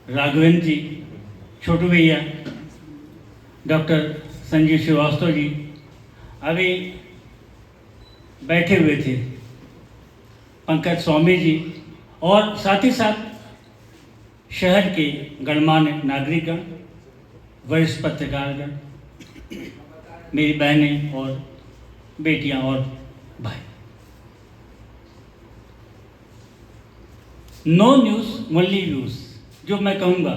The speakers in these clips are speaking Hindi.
राघवेंद्र जी, छोटू भैया, डॉक्टर संजीव श्रीवास्तव जी अभी बैठे हुए थे, पंकज स्वामी जी और साथ ही साथ शहर के गणमान्य नागरिकगण, वरिष्ठ पत्रकारगण, मेरी बहनें और बेटियां और भाई। नो न्यूज़ ओनली व्यूज़ जो मैं कहूँगा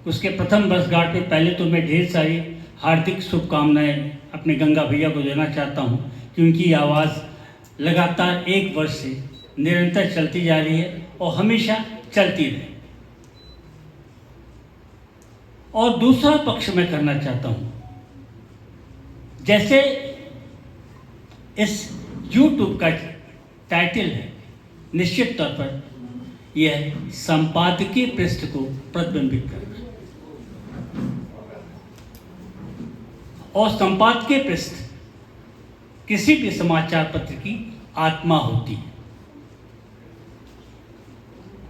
उसके प्रथम वर्षगांठ पे पहले तो मैं ढेर सारी हार्दिक शुभकामनाएं अपने गंगा भैया को देना चाहता हूँ कि उनकी आवाज़ लगातार 1 वर्ष से निरंतर चलती जा रही है और हमेशा चलती रहे। और दूसरा पक्ष मैं करना चाहता हूँ, जैसे इस YouTube का टाइटल है, निश्चित तौर पर यह संपादकीय पृष्ठ को प्रतिबिंबित करता है और संपादकीय पृष्ठ किसी भी समाचार पत्र की आत्मा होती है,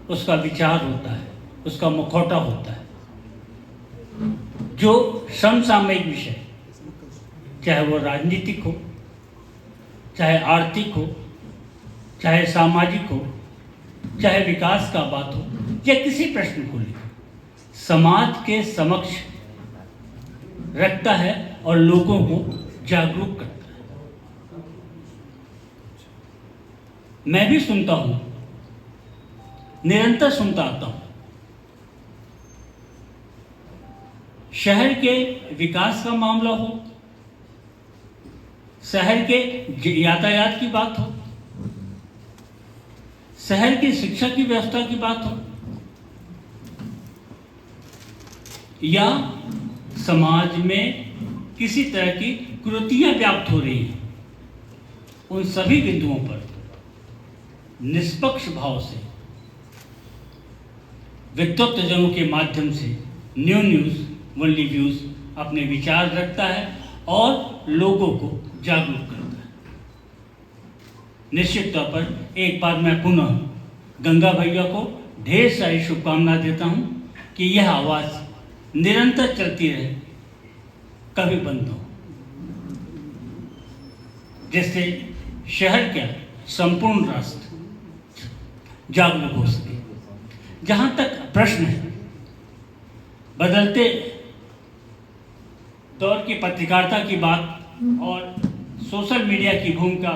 उसका विचार होता है, उसका मुखौटा होता है। जो समसामयिक विषय, चाहे वो राजनीतिक हो, चाहे आर्थिक हो, चाहे सामाजिक हो, चाहे विकास का बात हो या किसी प्रश्न को लेकर समाज के समक्ष रखता है और लोगों को जागरूक करता है। मैं भी सुनता हूं, निरंतर सुनता आता हूं। शहर के विकास का मामला हो, शहर के यातायात की बात हो, शहर की शिक्षा की व्यवस्था की बात हो, या समाज में किसी तरह की कुरीतियां व्याप्त हो रही हैं, उन सभी बिंदुओं पर निष्पक्ष भाव से विद्वत्तजनों के माध्यम से न्यू न्यूज़ ओनली व्यूज़ अपने विचार रखता है और लोगों को जागरूक करता है। निश्चित तौर पर एक बार मैं पुनः गंगा भैया को ढेर सारी शुभकामना देता हूं कि यह आवाज़ निरंतर चलती रहे, कभी बंद हो, जिससे शहर का संपूर्ण राष्ट्र जागरूक हो सके। जहां तक प्रश्न है, बदलते दौर की पत्रकारिता की बात और सोशल मीडिया की भूमिका,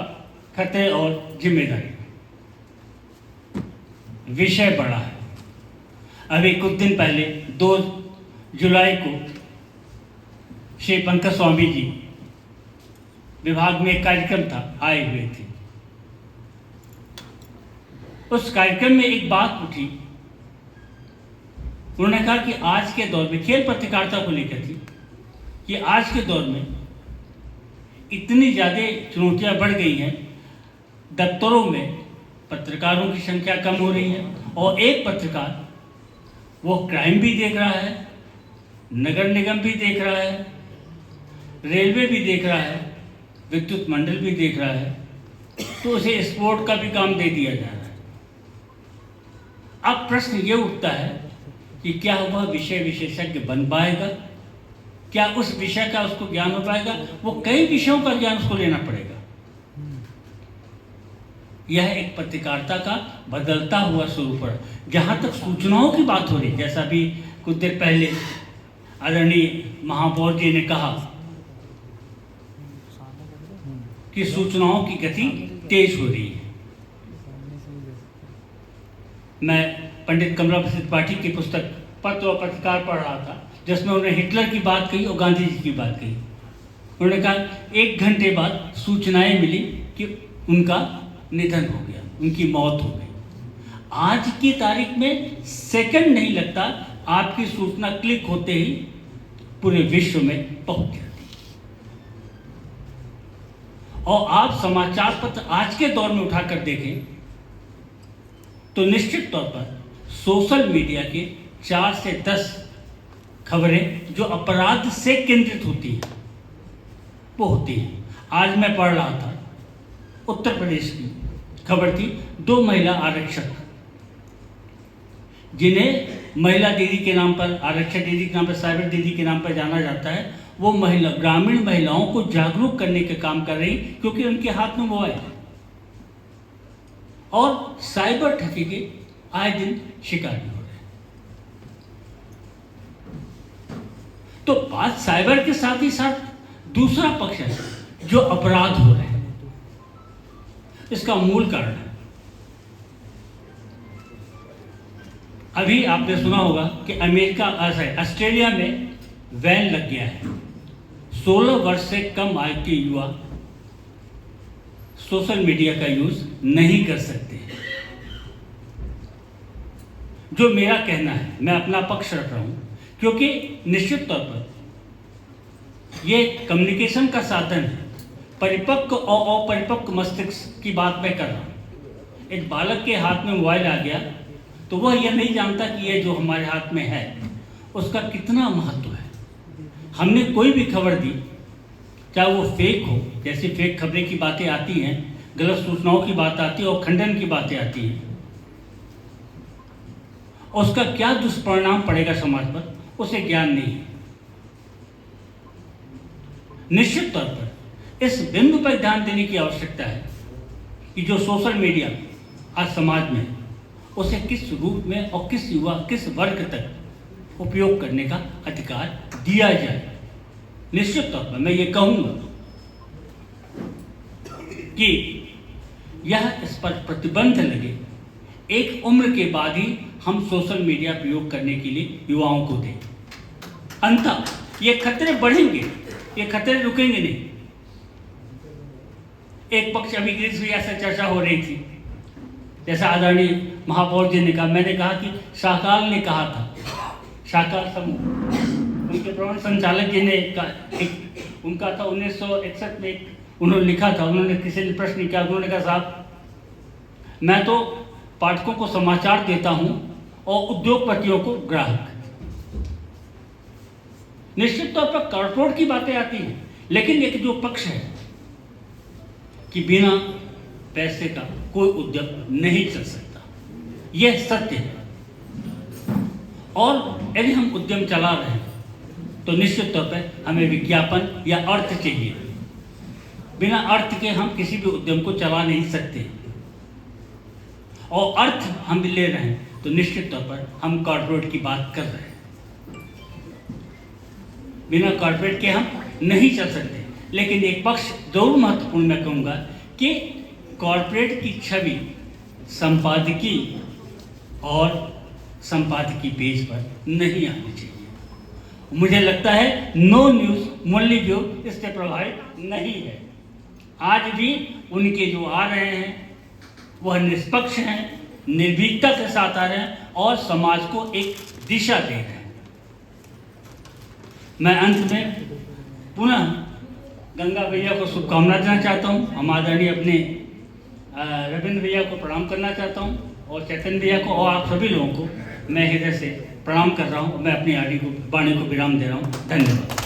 खतरे और जिम्मेदारी, विषय बड़ा है। अभी कुछ दिन पहले 2 जुलाई को श्री पंकज स्वामी जी विभाग में एक कार्यक्रम था, आए हुए थे। उस कार्यक्रम में एक बात उठी, उन्होंने कहा कि आज के दौर में, खेल पत्रकारिता को लेकर थी, कि आज के दौर में इतनी ज़्यादा चुनौतियां बढ़ गई हैं, दफ्तरों में पत्रकारों की संख्या कम हो रही है और एक पत्रकार वो क्राइम भी देख रहा है, नगर निगम भी देख रहा है, रेलवे भी देख रहा है, विद्युत मंडल भी देख रहा है, तो उसे स्पोर्ट का भी काम दे दिया जा रहा है। अब प्रश्न ये उठता है कि क्या वह विषय विशेषज्ञ बन पाएगा? क्या उस विषय का उसको ज्ञान हो पाएगा? वो कई विषयों का ज्ञान उसको लेना पड़ेगा। यह एक पत्रकारिता का बदलता हुआ स्वरूप है। जहाँ तक सूचनाओं की बात हो रही, जैसा भी कुछ देर पहले आदरणीय महापौर जी ने कहा कि सूचनाओं की गति तेज हो रही है। मैं पंडित कमला प्रसाद त्रिपाठी की पुस्तक पत्र और पत्रकार पढ़ रहा था, जिसमें उन्होंने हिटलर की बात कही और गांधी जी की बात कही। उन्होंने कहा 1 घंटे बाद सूचनाएं मिली कि उनका निधन हो गया, उनकी मौत हो गई। आज की तारीख में सेकंड नहीं लगता, आपकी सूचना क्लिक होते ही पूरे विश्व में पहुंच जाती है। और आप समाचार पत्र आज के दौर में उठाकर देखें तो निश्चित तौर पर सोशल मीडिया के 4 से 10 खबरें जो अपराध से केंद्रित होती हैं वो होती हैं। आज मैं पढ़ रहा था, उत्तर प्रदेश की खबर थी, 2 महिला आरक्षक जिन्हें महिला दीदी के नाम पर, आरक्षक दीदी के नाम पर, साइबर दीदी के नाम पर जाना जाता है, वो ग्रामीण महिलाओं को जागरूक करने के काम कर रही, क्योंकि उनके हाथ में मोबाइल है और साइबर ठगी के आए दिन शिकार भी हो रहे हैं। तो बात साइबर के साथ ही साथ दूसरा पक्ष है जो अपराध हो रहे हैं। इसका मूल कारण है, अभी आपने सुना होगा कि ऑस्ट्रेलिया में बैन लग गया है। 16 वर्ष से कम आयु के युवा सोशल मीडिया का यूज नहीं कर सकते। जो मेरा कहना है, मैं अपना पक्ष रख रहा हूं, क्योंकि निश्चित तौर पर यह कम्युनिकेशन का साधन है। परिपक्व और अपरिपक्व मस्तिष्क की बात मैं कर रहा हूं। एक बालक के हाथ में मोबाइल आ गया तो वह यह नहीं जानता कि यह जो हमारे हाथ में है उसका कितना महत्व है। हमने कोई भी खबर दी, चाहे वो फेक हो, जैसी फेक खबरें की बातें आती हैं, गलत सूचनाओं की बात आती है और खंडन की बातें आती हैं, उसका क्या दुष्परिणाम पड़ेगा समाज पर, उसे ज्ञान नहीं है। निश्चित तौर पर इस बिंदु पर ध्यान देने की आवश्यकता है कि जो सोशल मीडिया आज समाज में, उसे किस रूप में और किस युवा, किस वर्ग तक उपयोग करने का अधिकार दिया जाए। निश्चित तौर पर मैं ये कहूँगा कि यह इस पर प्रतिबंध लगे, एक उम्र के बाद ही हम सोशल मीडिया प्रयोग करने के लिए युवाओं को दें। अंततः ये खतरे बढ़ेंगे, ये खतरे रुकेंगे नहीं। एक पक्ष अभी गिरीश भैया से चर्चा हो रही थी, जैसा आदरणीय महापौर जी ने कहा, मैंने कहा कि शाकाल ने कहा था, शाकाल समूह उनके प्रबंध संचालक जी ने उनका था 1961 में, उन्होंने लिखा था, उन्होंने किसी ने प्रश्न किया, उन्होंने कहा साहब मैं तो पाठकों को समाचार देता हूं और उद्योगपतियों को ग्राहक। निश्चित तौर पर कॉर्पोरेट की बातें आती हैं, लेकिन एक जो पक्ष है कि बिना पैसे का कोई उद्योग नहीं चल सकता, यह सत्य है। और यदि हम उद्यम चला रहे हैं तो निश्चित तौर पर हमें विज्ञापन या अर्थ चाहिए। बिना अर्थ के हम किसी भी उद्यम को चला नहीं सकते, और अर्थ हम ले रहे हैं तो निश्चित तौर पर हम कॉर्पोरेट की बात कर रहे हैं। बिना कॉर्पोरेट के हम नहीं चल सकते। लेकिन एक पक्ष जरूर महत्वपूर्ण मैं कहूँगा कि कॉर्पोरेट की छवि संपादकीय और संपादकीय पेज पर नहीं आनी चाहिए। मुझे लगता है नो न्यूज़ मुरली व्यू इससे प्रभावित नहीं है। आज भी उनके जो आ रहे हैं वह निष्पक्ष हैं, निर्भीकता के साथ आ रहे हैं और समाज को एक दिशा दे रहे हैं। मैं अंत में पुनः गंगा भैया को शुभकामना देना चाहता हूँ। हम आदरणीय अपने रविंद्र भैया को प्रणाम करना चाहता हूँ और चैतन्य भैया को और आप सभी लोगों को मैं हृदय से प्रणाम कर रहा हूँ। मैं अपनी वाणी को विराम दे रहा हूँ। धन्यवाद।